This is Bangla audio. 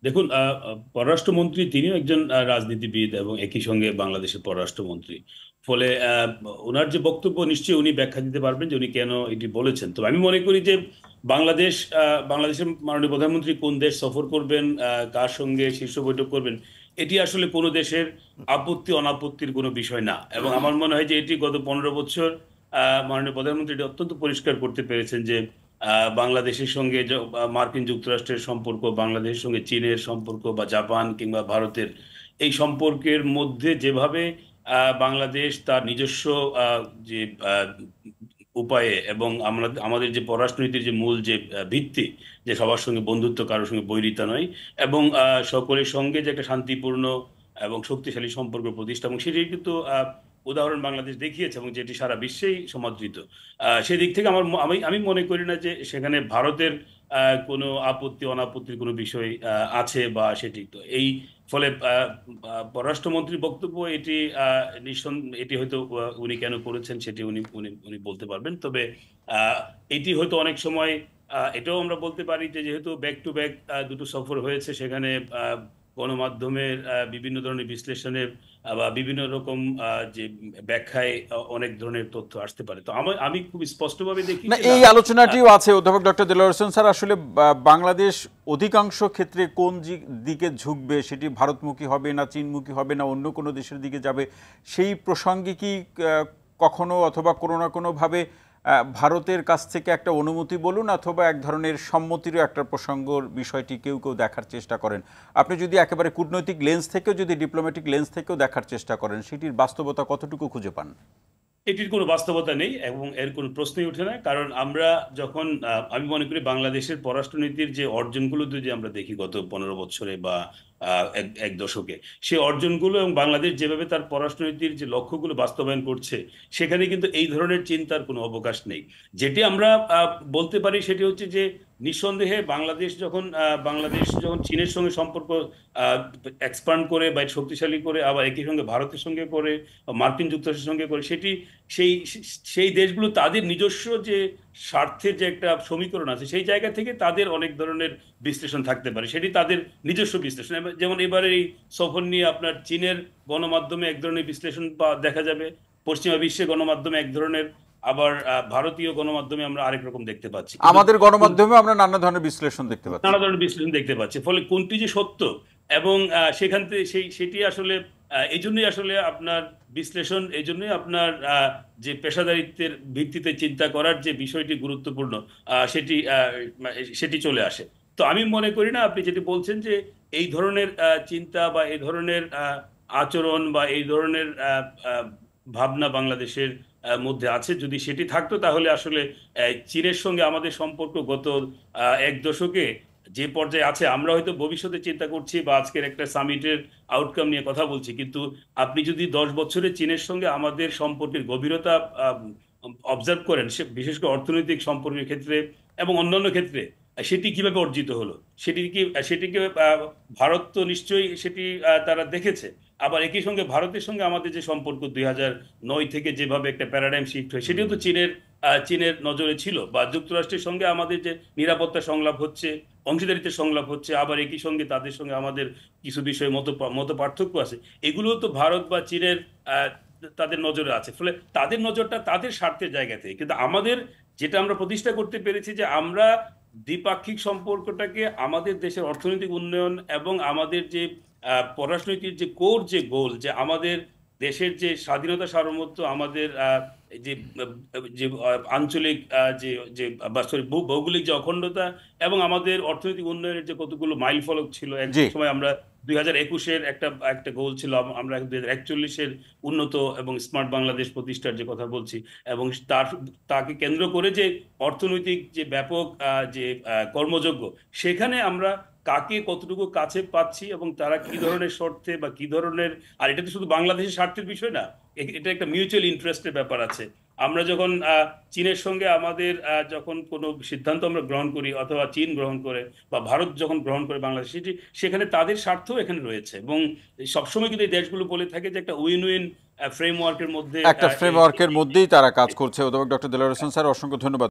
দেখুন, পররাষ্ট্রমন্ত্রী তিনিও একজন রাজনীতিবিদ এবং একই সঙ্গে বাংলাদেশের পররাষ্ট্রমন্ত্রী। ফলে ওনার যে বক্তব্য, নিশ্চয়ই উনি ব্যাখ্যা দিতে পারবেন যে উনি কেন এটি বলেছেন। তো আমি মনে করি যে বাংলাদেশ বাংলাদেশের মাননীয় প্রধানমন্ত্রী কোন দেশ সফর করবেন, কার সঙ্গে শীর্ষ বৈঠক করবেন, এটি আসলে কোনো দেশের আপত্তি অনাপত্তির কোনো বিষয় না। এবং আমার মনে হয় যে এটি গত 15 বছর মাননীয় প্রধানমন্ত্রী এটি অত্যন্ত পরিষ্কার করতে পেরেছেন যে বাংলাদেশের সঙ্গে মার্কিন যুক্তরাষ্ট্রের সম্পর্ক, বাংলাদেশের সঙ্গে চীনের সম্পর্ক বা জাপান কিংবা ভারতের এই সম্পর্কের মধ্যে যেভাবে বাংলাদেশ তার নিজস্ব যে আহ, উপায়ে এবং আমরা আমাদের যে পররাষ্ট্রনীতির যে মূল যে ভিত্তি, যে সবার সঙ্গে বন্ধুত্ব, কারোর সঙ্গে বৈরিতা নয়, এবং সকলের সঙ্গে যে একটা শান্তিপূর্ণ এবং শক্তিশালী সম্পর্ক প্রতিষ্ঠা, এবং সেটি কিন্তু উদাহরণ বাংলাদেশ দেখিয়েছে এবং যেটি সারা বিশ্বেই সমাদৃত। সেদিক থেকে আমি আমি মনে করি না যে সেখানে ভারতের কোনো আপত্তি অনাপত্তির কোনো বিষয় আছে বা সেটি তো এই ফলে পররাষ্ট্রমন্ত্রীর বক্তব্য এটি এটি হয়তো উনি কেন করেছেন সেটি উনি উনি উনি বলতে পারবেন। তবে আহ, এটি হয়তো অনেক সময় এটাও আমরা বলতে পারি যে যেহেতু ব্যাক টু ব্যাক দুটো সফর হয়েছে, সেখানে গণমাধ্যমের বিভিন্ন ধরনের বিশ্লেষণের বা বিভিন্ন রকম যে ব্যাখ্যায় অনেক ধরনের তথ্য আসতে পারে। তো আমি খুব স্পষ্টভাবে দেখি না, যে না। এই আলোচনাটিও আছে অধ্যাপক ডক্টর দেলোয়ার হোসেন স্যার। আসলে বাংলাদেশ অধিকাংশ ক্ষেত্রে কোন দিকে ঝুঁকবে, সেটি ভারতমুখী হবে না চীনমুখী হবে না অন্য কোনো দেশের দিকে যাবে, সেই প্রসঙ্গে কি কখনো অথবা কোনো না কোনোভাবে ভারতের কাছ থেকে একটা অনুমতি বলুন অথবা এক ধরনের সম্মতিরও একটা প্রসঙ্গর বিষয়টি কেউ কেউ দেখার চেষ্টা করেন? আপনি যদি একেবারে কূটনৈতিক লেন্স থেকেও, যদি ডিপ্লোম্যাটিক লেন্স থেকেও দেখার চেষ্টা করেন, সেটির বাস্তবতা কতটুকু খুঁজে পান? এটির কোনো বাস্তবতা নেই এবং এর কোনো প্রশ্নই ওঠে না। কারণ আমরা যখন আমি মনে করি বাংলাদেশের পররাষ্ট্রনীতির যে অর্জনগুলো যদি আমরা দেখি গত 15 বছরে বা এক এক দশকে, সেই অর্জনগুলো এবং বাংলাদেশ যেভাবে তার পররাষ্ট্রনীতির যে লক্ষ্যগুলো বাস্তবায়ন করছে, সেখানে কিন্তু এই ধরনের চিন্তার কোনো অবকাশ নেই। যেটি আমরা বলতে পারি সেটি হচ্ছে যে নিঃসন্দেহে বাংলাদেশ যখন চীনের সঙ্গে সম্পর্ক এক্সপান্ড করে বা শক্তিশালী করে, আবার একই সঙ্গে ভারতের সঙ্গে করে, মার্কিন যুক্তরাষ্ট্রের সঙ্গে করে, সেটি সেই সেই দেশগুলো তাদের নিজস্ব যে স্বার্থের যে একটা সমীকরণ আছে, সেই জায়গা থেকে তাদের অনেক ধরনের বিশ্লেষণ থাকতে পারে, সেটি তাদের নিজস্ব বিশ্লেষণ। যেমন এবারে এই সফর নিয়ে আপনার চীনের গণমাধ্যমে এক ধরনের বিশ্লেষণ দেখা যাবে, পশ্চিমা বিশ্বে গণমাধ্যমে এক ধরনের, আবার ভারতীয় গণমাধ্যমে আমরা আরেক রকম দেখতে পাচ্ছি। কিন্তু আমাদের গণমাধ্যমে আমরা নানা ধরনের বিশ্লেষণ দেখতে পাচ্ছি। নানা ধরনের বিশ্লেষণ দেখতে পাচ্ছি, ফলে কোনটি যে সত্য এবং সেখান থেকে সেটি আসলে এই জন্যই আসলে আপনার বিশ্লেষণ, এই জন্যই আপনার যে পেশাদারিত্বের ভিত্তিতে চিন্তা করার যে বিষয়টি গুরুত্বপূর্ণ, সেটি সেটি চলে আসে। তো আমি মনে করি না আপনি যেটি বলছেন যে এই ধরনের চিন্তা বা এই ধরনের আচরণ বা এই ধরনের ভাবনা বাংলাদেশের মধ্যে আছে। যদি সেটি থাকতো তাহলে আসলে চীনের সঙ্গে আমাদের সম্পর্ক গত এক দশকে যে পর্যায়ে আছে, আমরা হয়তো ভবিষ্যতে চিন্তা করছি বা আজকের একটা সামিটের আউটকাম নিয়ে কথা বলছি, কিন্তু আপনি যদি 10 বছরে চীনের সঙ্গে আমাদের সম্পর্কের গভীরতা অবজার্ভ করেন, সে বিশেষ করে অর্থনৈতিক সম্পর্কের ক্ষেত্রে এবং অন্যান্য ক্ষেত্রে, সেটি কিভাবে অর্জিত হলো, সেটিকে ভারত তো নিশ্চয়ই সেটি তারা দেখেছে। আবার একই সঙ্গে ভারতের সঙ্গে আমাদের যে সম্পর্ক 2009 থেকে যেভাবে একটা প্যারাডাইম শিফট হয়, সেটিও তো চীনের নজরে ছিল। বা যুক্তরাষ্ট্রের সঙ্গে আমাদের যে নিরাপত্তা সংলাপ হচ্ছে, অংশীদারিত্বের সংলাপ হচ্ছে, আবার একই সঙ্গে তাদের সঙ্গে আমাদের কিছু বিষয়ে মত পার্থক্য আছে, এগুলো তো ভারত বা চীনের তাদের নজরে আছে। ফলে তাদের নজরটা তাদের স্বার্থের জায়গা থেকে, কিন্তু আমাদের যেটা আমরা প্রতিষ্ঠা করতে পেরেছি যে আমরা দ্বিপাক্ষিক সম্পর্কটাকে আমাদের দেশের অর্থনৈতিক উন্নয়ন এবং আমাদের যে পররাষ্ট্রনীতির যে কোর যে গোল, যে আমাদের দেশের যে স্বাধীনতা সার্বভৌমত্ব, আমাদের যে যে আঞ্চলিক যে যে বা সরি ভৌগোলিক যে অখণ্ডতা, এবং আমাদের অর্থনৈতিক উন্নয়নের যে কতগুলো মাইল ফলক ছিল এক জি। সময়। আমরা 2021-এর একটা একটা গোল ছিল, আমরা 2041-এর উন্নত এবং স্মার্ট বাংলাদেশ প্রতিষ্ঠার যে কথা বলছি, এবং তাকে কেন্দ্র করে যে অর্থনৈতিক যে ব্যাপক যে কর্মযোগ্য, সেখানে আমরা কাকে কতটুকু কাছে পাচ্ছি এবং তারা কি ধরনের শর্তে বা কি ধরনের, আর এটা তো শুধু বাংলাদেশের স্বার্থের বিষয় না, এটা একটা মিউচুয়াল ইন্টারেস্টের ব্যাপার আছে। আমরা যখন চীনের সঙ্গে আমাদের যখন কোনো সিদ্ধান্ত আমরা গ্রহণ করি অথবা চীন গ্রহণ করে বা ভারত যখন গ্রহণ করে বাংলাদেশ, সেখানে তাদের স্বার্থও এখানে রয়েছে। এবং সবসময় কিন্তু এই দেশগুলো বলে থাকে যে একটা উইন উইন ফ্রেমওয়ার্কের মধ্যে একটা ফ্রেমওয়ার্কের মধ্যেই তারা কাজ করছে। অধ্যাপক ডক্টর দেলোয়ার হোসেন স্যার, অসংখ্য ধন্যবাদ।